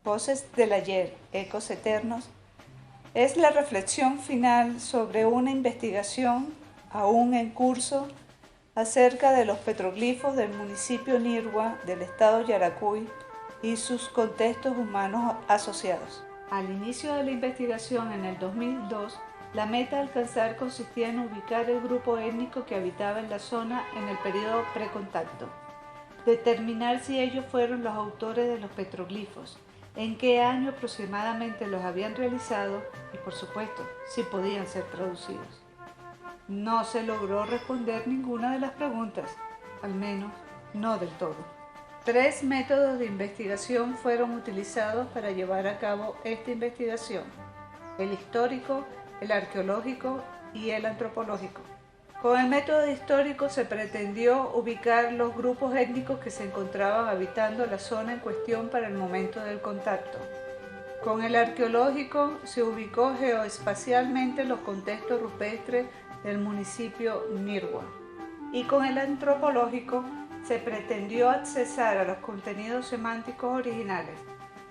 Voces del ayer, ecos eternos, es la reflexión final sobre una investigación aún en curso acerca de los petroglifos del municipio Nirgua del estado Yaracuy y sus contextos humanos asociados. Al inicio de la investigación en el 2002, la meta a alcanzar consistía en ubicar el grupo étnico que habitaba en la zona en el periodo precontacto, determinar si ellos fueron los autores de los petroglifos, en qué año aproximadamente los habían realizado y, por supuesto, si podían ser traducidos. No se logró responder ninguna de las preguntas, al menos no del todo. 3 métodos de investigación fueron utilizados para llevar a cabo esta investigación: el histórico, el arqueológico y el antropológico. Con el método histórico se pretendió ubicar los grupos étnicos que se encontraban habitando la zona en cuestión para el momento del contacto. Con el arqueológico se ubicó geoespacialmente los contextos rupestres del municipio Nirgua. Y con el antropológico se pretendió accesar a los contenidos semánticos originales.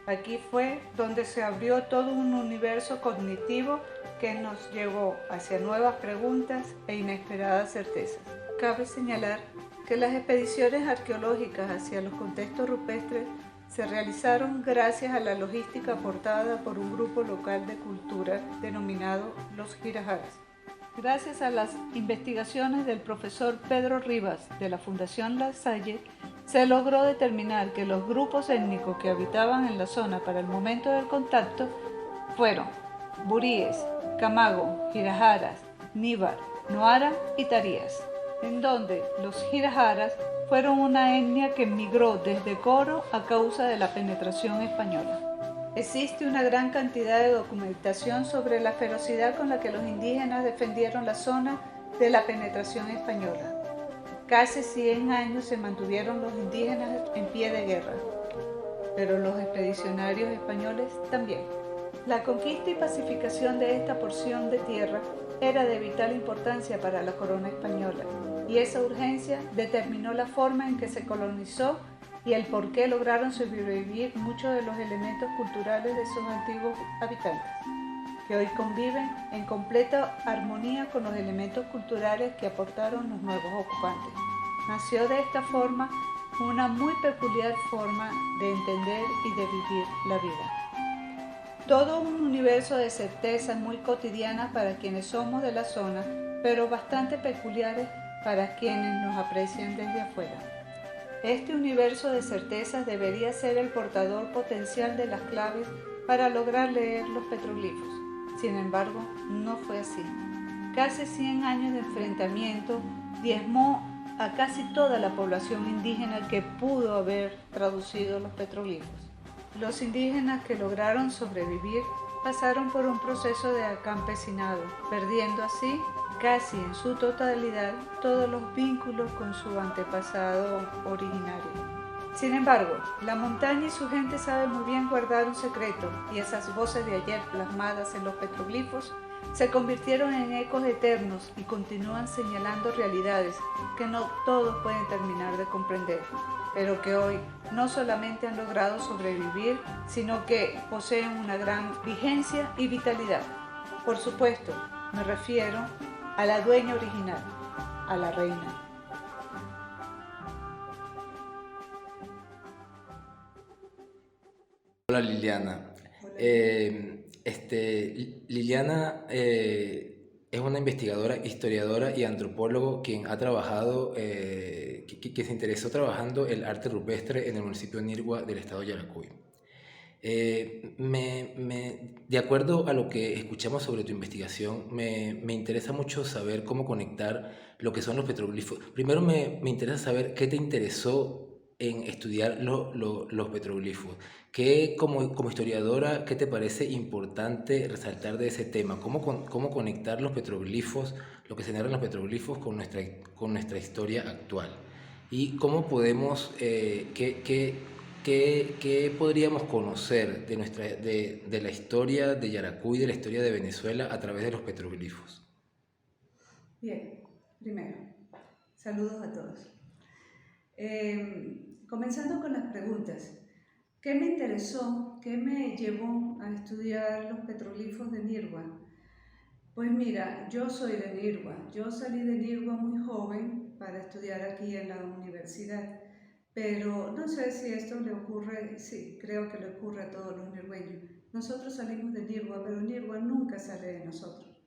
Aquí fue donde se abrió todo un universo cognitivo que nos llevó hacia nuevas preguntas e inesperadas certezas. Cabe señalar que las expediciones arqueológicas hacia los contextos rupestres se realizaron gracias a la logística aportada por un grupo local de cultura denominado los Girajaras. Gracias a las investigaciones del profesor Pedro Rivas de la Fundación La Salle, se logró determinar que los grupos étnicos que habitaban en la zona para el momento del contacto fueron buríes, camago, girajaras, níbar, noara y tarías, en donde los girajaras fueron una etnia que migró desde Coro a causa de la penetración española. Existe una gran cantidad de documentación sobre la ferocidad con la que los indígenas defendieron la zona de la penetración española. Casi 100 años se mantuvieron los indígenas en pie de guerra, pero los expedicionarios españoles también. La conquista y pacificación de esta porción de tierra era de vital importancia para la corona española, y esa urgencia determinó la forma en que se colonizó y el por qué lograron sobrevivir muchos de los elementos culturales de sus antiguos habitantes, que hoy conviven en completa armonía con los elementos culturales que aportaron los nuevos ocupantes. Nació de esta forma una muy peculiar forma de entender y de vivir la vida. Todo un universo de certezas muy cotidianas para quienes somos de la zona, pero bastante peculiares para quienes nos aprecian desde afuera. Este universo de certezas debería ser el portador potencial de las claves para lograr leer los petroglifos. Sin embargo, no fue así. Casi 100 años de enfrentamiento diezmó a casi toda la población indígena que pudo haber traducido los petroglifos. Los indígenas que lograron sobrevivir pasaron por un proceso de acampesinado, perdiendo así casi en su totalidad todos los vínculos con su antepasado originario. Sin embargo, la montaña y su gente saben muy bien guardar un secreto, y esas voces de ayer plasmadas en los petroglifos se convirtieron en ecos eternos y continúan señalando realidades que no todos pueden terminar de comprender, pero que hoy no solamente han logrado sobrevivir, sino que poseen una gran vigencia y vitalidad. Por supuesto, me refiero a la dueña original, a la reina. Hola Liliana. Liliana es una investigadora, historiadora y antropólogo quien ha trabajado, que se interesó trabajando el arte rupestre en el municipio de Nirgua del estado de Yaracuy. De acuerdo a lo que escuchamos sobre tu investigación, me interesa mucho saber cómo conectar lo que son los petroglifos. Primero me interesa saber qué te interesó en estudiar los petroglifos. Como historiadora, ¿qué te parece importante resaltar de ese tema? ¿Cómo conectar los petroglifos, lo que se narra en los petroglifos con nuestra historia actual? ¿Y cómo podemos, qué podríamos conocer de la historia de Yaracuy, de la historia de Venezuela a través de los petroglifos? Bien, primero, saludos a todos. Comenzando con las preguntas. ¿Qué me interesó? ¿Qué me llevó a estudiar los petroglifos de Nirgua? Pues mira, yo soy de Nirgua. Yo salí de Nirgua muy joven para estudiar aquí en la universidad. Pero no sé si esto le ocurre, sí, creo que le ocurre a todos los nirgüeños. Nosotros salimos de Nirgua, pero Nirgua nunca sale de nosotros.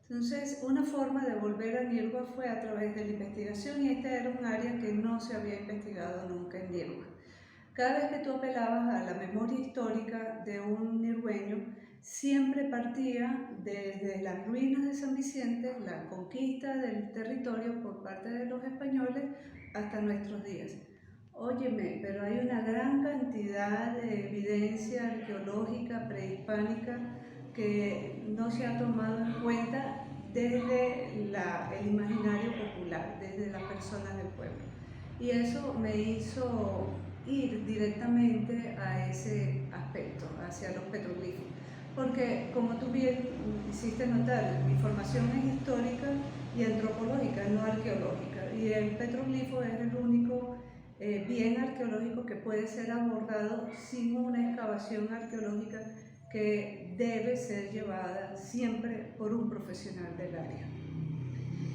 Entonces, una forma de volver a Nirgua fue a través de la investigación y esta era un área que no se había investigado nunca en Nirgua. Cada vez que tú apelabas a la memoria histórica de un nirgüeño, siempre partía desde las ruinas de San Vicente, la conquista del territorio por parte de los españoles, hasta nuestros días. Óyeme, pero hay una gran cantidad de evidencia arqueológica prehispánica que no se ha tomado en cuenta desde el imaginario popular, desde las personas del pueblo. Y eso me hizo ir directamente a ese aspecto, hacia los petroglifos. Porque, como tú bien hiciste notar, mi formación es histórica y antropológica, no arqueológica. Y el petroglifo es el único bien arqueológico que puede ser abordado sin una excavación arqueológica que debe ser llevada siempre por un profesional del área.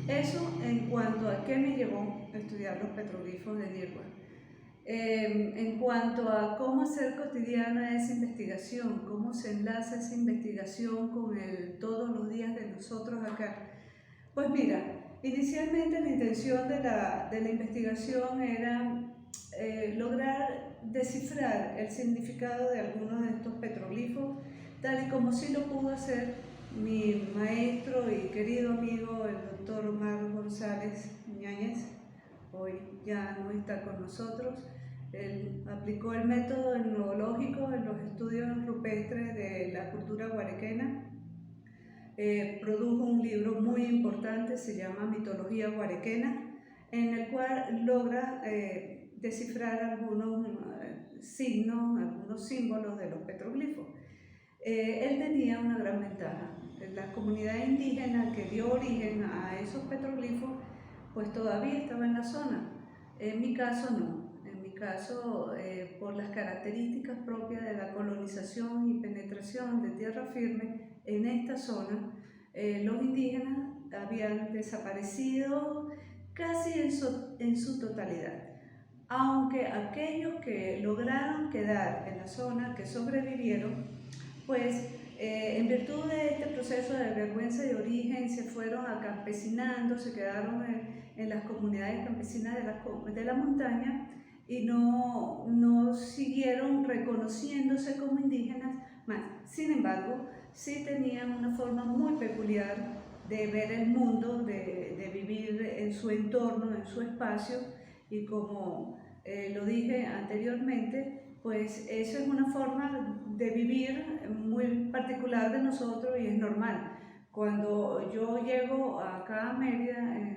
Eso en cuanto a qué me llevó a estudiar los petroglifos de Nirgua. En cuanto a cómo hacer cotidiana esa investigación, cómo se enlaza esa investigación con el todos los días de nosotros acá. Pues mira, inicialmente la intención de la investigación era lograr descifrar el significado de algunos de estos petroglifos, tal y como sí lo pudo hacer mi maestro y querido amigo, el doctor Omar González Ñáñez. Hoy ya no está con nosotros. Él aplicó el método etnológico en los estudios rupestres de la cultura guarequena. Produjo un libro muy importante, se llama Mitología Guarequena, en el cual logra descifrar algunos signos, algunos símbolos de los petroglifos. Él tenía una gran ventaja. La comunidad indígena que dio origen a esos petroglifos, pues todavía estaba en la zona. En mi caso no. En mi caso, por las características propias de la colonización y penetración de tierra firme en esta zona, los indígenas habían desaparecido casi en su totalidad. Aunque aquellos que lograron quedar en la zona, que sobrevivieron, pues en virtud de este proceso de vergüenza de origen se fueron acampesinando, se quedaron en las comunidades campesinas de la montaña y no siguieron reconociéndose como indígenas más. Sin embargo, sí tenían una forma muy peculiar de ver el mundo, de vivir en su entorno, en su espacio, y como lo dije anteriormente, pues eso es una forma de vivir muy particular de nosotros y es normal. Cuando yo llego acá a Mérida,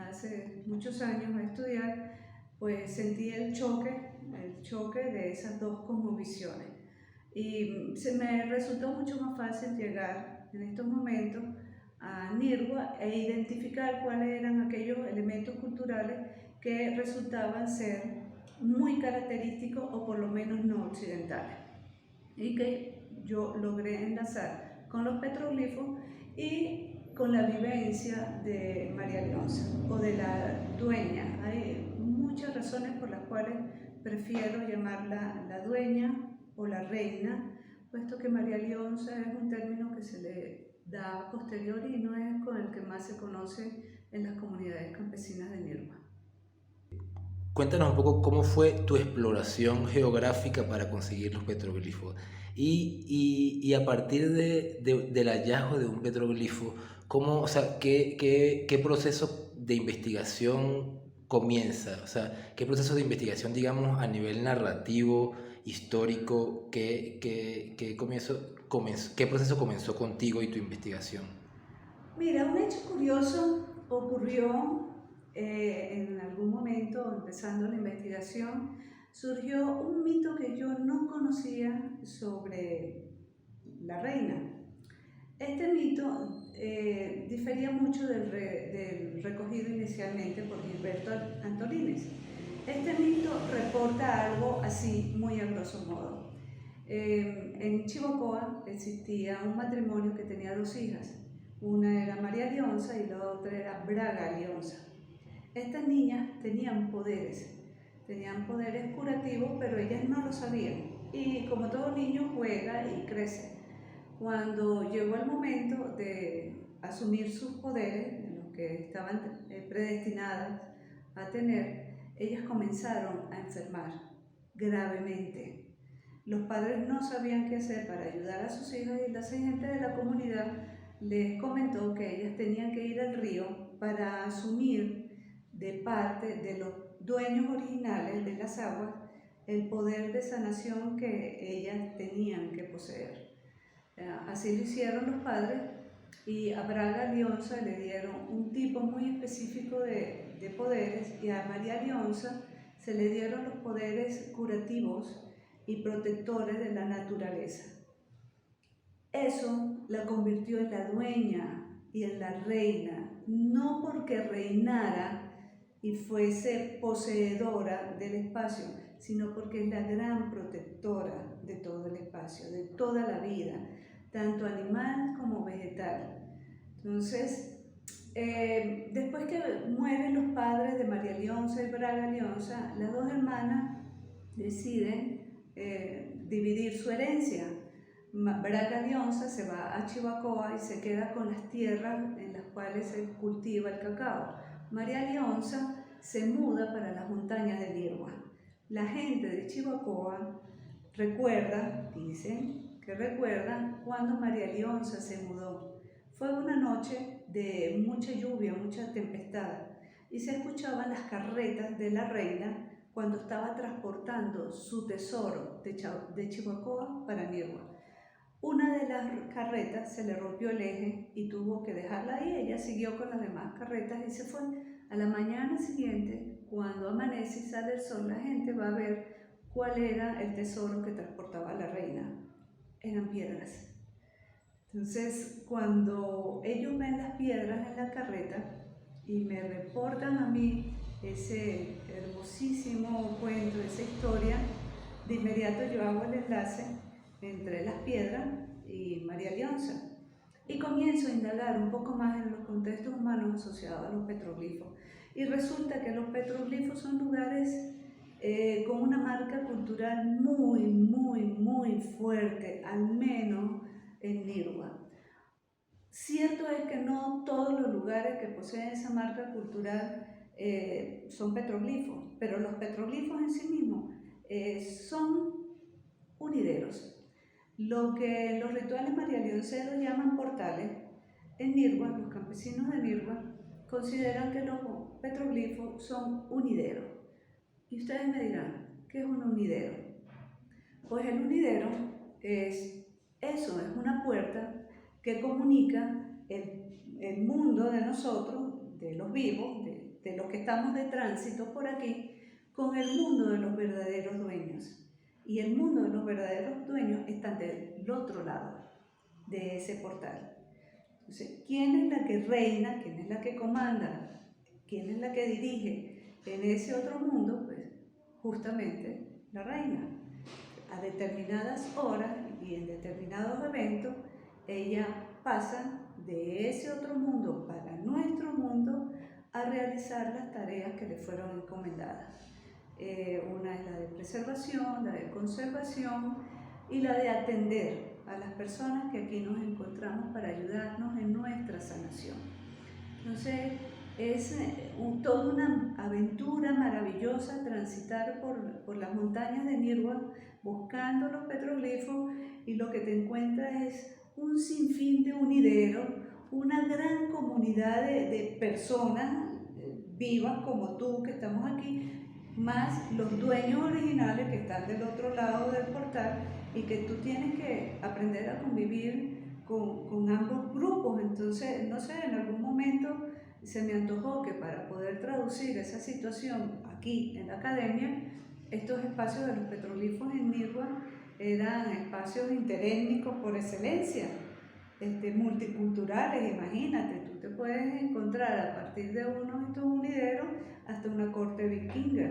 hace muchos años a estudiar, pues sentí el choque de esas dos cosmovisiones. Y se me resultó mucho más fácil llegar en estos momentos a Nirgua e identificar cuáles eran aquellos elementos culturales que resultaban ser muy característicos o por lo menos no occidentales, y que yo logré enlazar con los petroglifos y con la vivencia de María Leonza o de la dueña. Hay muchas razones por las cuales prefiero llamarla la dueña o la reina, puesto que María Leonza es un término que se le da a posteriori y no es con el que más se conoce en las comunidades campesinas de Nirgua. Cuéntanos un poco cómo fue tu exploración geográfica para conseguir los petroglifos. Y a partir del hallazgo de un petroglifo, ¿cómo, o sea, qué proceso de investigación comienza? O sea, ¿qué proceso de investigación, digamos, a nivel narrativo, histórico, qué proceso comenzó contigo y tu investigación? Mira, un hecho curioso ocurrió en algún momento, empezando la investigación, surgió un mito que yo no conocía sobre la reina. Este mito difería mucho del recogido inicialmente por Gilberto Antolínez. Este mito reporta algo así, muy a grosso modo. En Chivacoa existía un matrimonio que tenía dos hijas. Una era María Leonza y la otra era Braga Leonza. Estas niñas tenían poderes curativos, pero ellas no lo sabían. Y como todo niño juega y crece. Cuando llegó el momento de asumir sus poderes, de los que estaban predestinadas a tener, ellas comenzaron a enfermar gravemente. Los padres no sabían qué hacer para ayudar a sus hijas y la gente de la comunidad les comentó que ellas tenían que ir al río para asumir de parte de los dueños originales de las aguas el poder de sanación que ellas tenían que poseer. Así lo hicieron los padres y a Braga Leonza le dieron un tipo muy específico de poderes y a María Leonza se le dieron los poderes curativos y protectores de la naturaleza. Eso la convirtió en la dueña y en la reina, no porque reinara y fuese poseedora del espacio, sino porque es la gran protectora de todo el espacio, de toda la vida, tanto animal como vegetal. Entonces, después que mueren los padres de María Leonza y Braga Leonza, las dos hermanas deciden dividir su herencia. Braga Leonza se va a Chivacoa y se queda con las tierras en las cuales se cultiva el cacao. María Leonza se muda para las montañas de Nirgua. La gente de Chivacoa recuerda, dicen que recuerdan cuando María Leonza se mudó. Fue una noche de mucha lluvia, mucha tempestad, y se escuchaban las carretas de la reina cuando estaba transportando su tesoro de Chivacoa para Nirgua. Una de las carretas se le rompió el eje y tuvo que dejarla ahí. Ella siguió con las demás carretas y se fue. A la mañana siguiente, cuando amanece y sale el sol, la gente va a ver cuál era el tesoro que transportaba la reina. Eran piedras. Entonces, cuando ellos ven las piedras en la carreta y me reportan a mí ese hermosísimo cuento, esa historia, de inmediato yo hago el enlace entre las piedras y María Leonza y comienzo a indagar un poco más en los contextos humanos asociados a los petroglifos. Y resulta que los petroglifos son lugares con una marca cultural muy fuerte, al menos en Nirgua. Cierto es que no todos los lugares que poseen esa marca cultural son petroglifos, pero los petroglifos en sí mismos son unideros. Lo que los rituales marialeonceros llaman portales, en Nirgua, los campesinos de Nirgua consideran que los petroglifos son unideros. Y ustedes me dirán, ¿qué es un unidero? Pues el unidero es eso, es una puerta que comunica el mundo de nosotros, de los vivos, de los que estamos de tránsito por aquí, con el mundo de los verdaderos dueños. Y el mundo de los verdaderos dueños está del otro lado de ese portal. Entonces, ¿quién es la que reina? ¿Quién es la que comanda? ¿Quién es la que dirige en ese otro mundo? Pues justamente la reina. A determinadas horas y en determinados eventos, ella pasa de ese otro mundo para nuestro mundo a realizar las tareas que le fueron encomendadas. Una es la de preservación, la de conservación y la de atender a las personas que aquí nos encontramos para ayudarnos en nuestra sanación. Entonces, es toda una aventura maravillosa transitar por las montañas de Nirgua buscando los petroglifos, y lo que te encuentras es un sinfín de unideros, una gran comunidad de personas vivas como tú que estamos aquí, más los dueños originales que están del otro lado del portal y que tú tienes que aprender a convivir con ambos grupos. Entonces, no sé, en algún momento se me antojó que para poder traducir esa situación aquí en la academia, estos espacios de los petroglifos en Nirgua eran espacios interétnicos por excelencia, multiculturales. Imagínate, tú te puedes encontrar a partir de uno de estos unideros hasta una corte vikinga.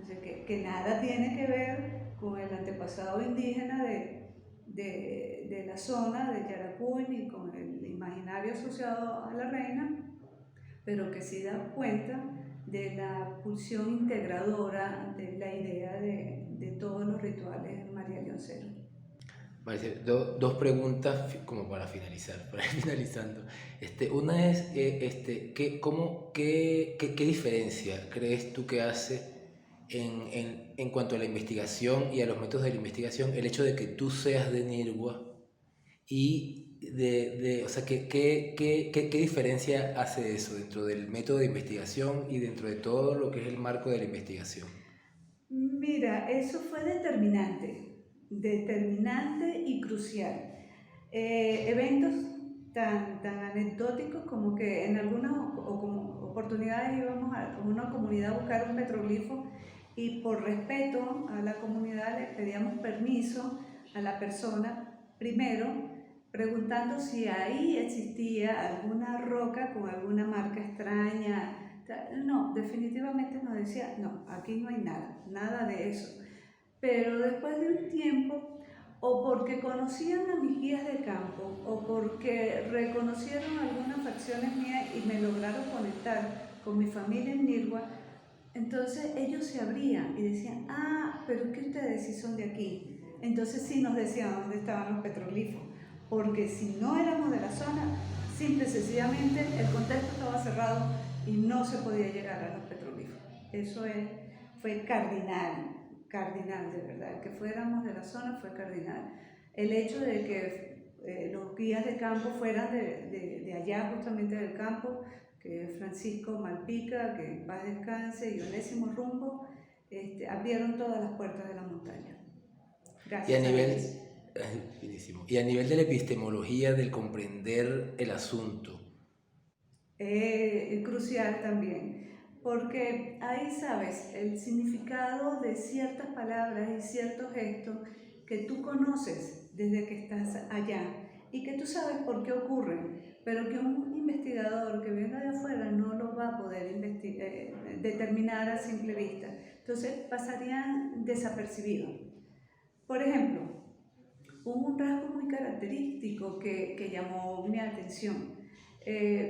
Entonces, que nada tiene que ver con el antepasado indígena de la zona de Yaracuy ni con el imaginario asociado a la reina, pero que sí da cuenta de la pulsión integradora de la idea de todos los rituales marialionceros. Vale, dos preguntas como para finalizar, para ir finalizando. Una es, ¿qué diferencia crees tú que hace en cuanto a la investigación y a los métodos de la investigación el hecho de que tú seas de Nirgua y o sea, ¿qué diferencia hace eso dentro del método de investigación y dentro de todo lo que es el marco de la investigación? Mira, eso fue determinante y crucial. Eventos tan anecdóticos como que en algunas oportunidades íbamos a una comunidad a buscar un petroglifo y por respeto a la comunidad le pedíamos permiso a la persona primero preguntando si ahí existía alguna roca con alguna marca extraña. No, definitivamente nos decía, no, aquí no hay nada, nada de eso. Pero después de un tiempo, o porque conocían a mis guías de campo, o porque reconocieron algunas facciones mías y me lograron conectar con mi familia en Nirgua, entonces ellos se abrían y decían, ah, pero es que ustedes sí son de aquí. Entonces sí nos decían dónde estaban los petroglifos, porque si no éramos de la zona, simple y sencillamente el contexto estaba cerrado y no se podía llegar a los petroglifos. Eso fue cardinal de verdad. Que fuéramos de la zona fue cardinal. El hecho de que los guías de campo fueran de allá, justamente del campo, que Francisco Malpica, que en paz descanse, y Onésimo Rumbo, abrieron todas las puertas de la montaña. Y a Gracias a nivel, ellos. finísimo. Y a nivel de la epistemología, del comprender el asunto, Crucial también, porque ahí sabes el significado de ciertas palabras y ciertos gestos que tú conoces desde que estás allá y que tú sabes por qué ocurren, pero que un investigador que venga de afuera no lo va a poder determinar a simple vista. Entonces pasarían desapercibidos. Por ejemplo, hubo un rasgo muy característico que llamó mi atención.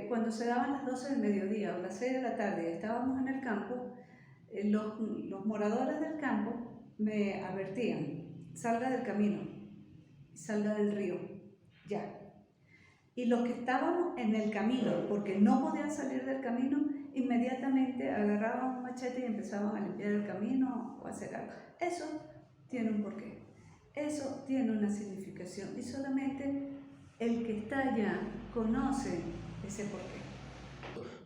Cuando se daban las 12 del mediodía o las 6 de la tarde y estábamos en el campo, los moradores del campo me advertían, salga del camino, salga del río, ya. Y los que estábamos en el camino, porque no podían salir del camino, inmediatamente agarraban un machete y empezaban a limpiar el camino o a hacer algo. Eso tiene un porqué. Eso tiene una significación y solamente el que está allá conoce ese porqué.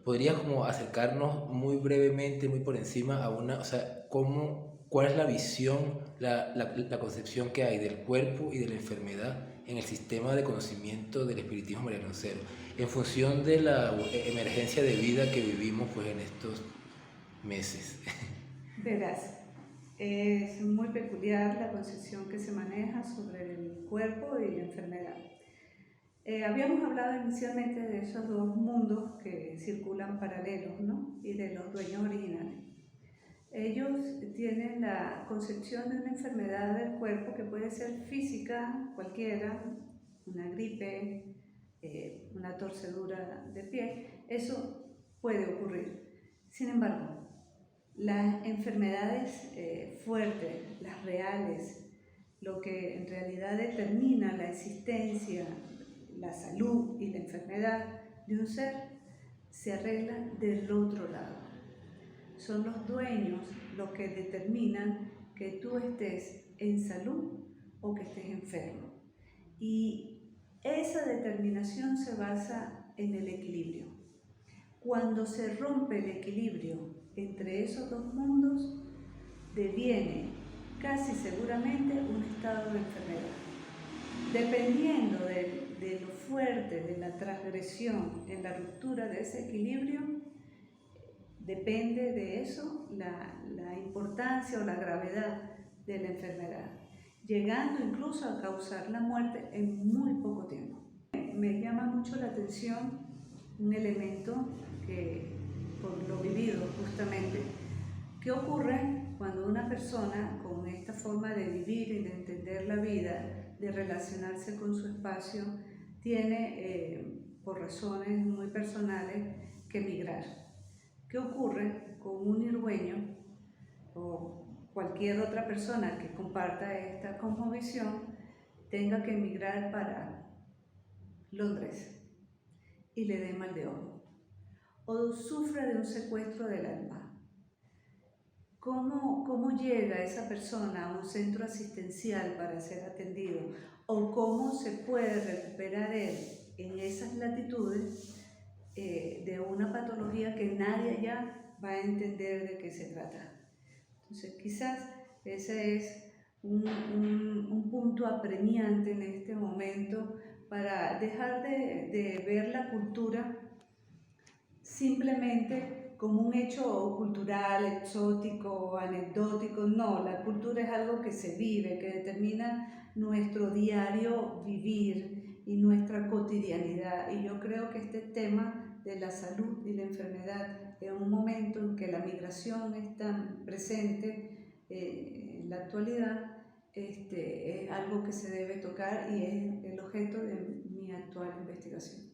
¿podrías como acercarnos muy brevemente, muy por encima a o sea, cuál es la visión, la concepción que hay del cuerpo y de la enfermedad en el sistema de conocimiento del espiritismo marianoncero, en función de la emergencia de vida que vivimos pues en estos meses? Verás, es muy peculiar la concepción que se maneja sobre el cuerpo y la enfermedad. Habíamos hablado inicialmente de esos dos mundos que circulan paralelos, ¿no? Y de los dueños originales. Ellos tienen la concepción de una enfermedad del cuerpo que puede ser física, cualquiera, una gripe, una torcedura de pie, eso puede ocurrir. Sin embargo, las enfermedades fuertes, las reales, lo que en realidad determina la existencia, la salud y la enfermedad de un ser, se arreglan del otro lado. Son los dueños los que determinan que tú estés en salud o que estés enfermo. Y esa determinación se basa en el equilibrio. Cuando se rompe el equilibrio entre esos dos mundos, deviene casi seguramente un estado de enfermedad. Dependiendo de lo fuerte de la transgresión en la ruptura de ese equilibrio, depende de eso la importancia o la gravedad de la enfermedad, llegando incluso a causar la muerte en muy poco tiempo. Me llama mucho la atención un elemento que, por lo vivido justamente, ¿Qué ocurre cuando una persona con esta forma de vivir y de entender la vida, de relacionarse con su espacio, tiene, por razones muy personales, que emigrar? ¿Qué ocurre con un irgueño o cualquier otra persona que comparta esta cosmovisión tenga que emigrar para Londres y le dé mal de ojo, o sufra de un secuestro del alma? ¿Cómo llega esa persona a un centro asistencial para ser atendido? ¿O cómo se puede recuperar él en esas latitudes de una patología que nadie ya va a entender de qué se trata? Entonces, quizás ese es un punto apremiante en este momento para dejar de ver la cultura simplemente como un hecho cultural, exótico, anecdótico. No, la cultura es algo que se vive, que determina nuestro diario vivir y nuestra cotidianidad. Y yo creo que este tema de la salud y la enfermedad, en un momento en que la migración es tan presente en la actualidad, es algo que se debe tocar y es el objeto de mi actual investigación.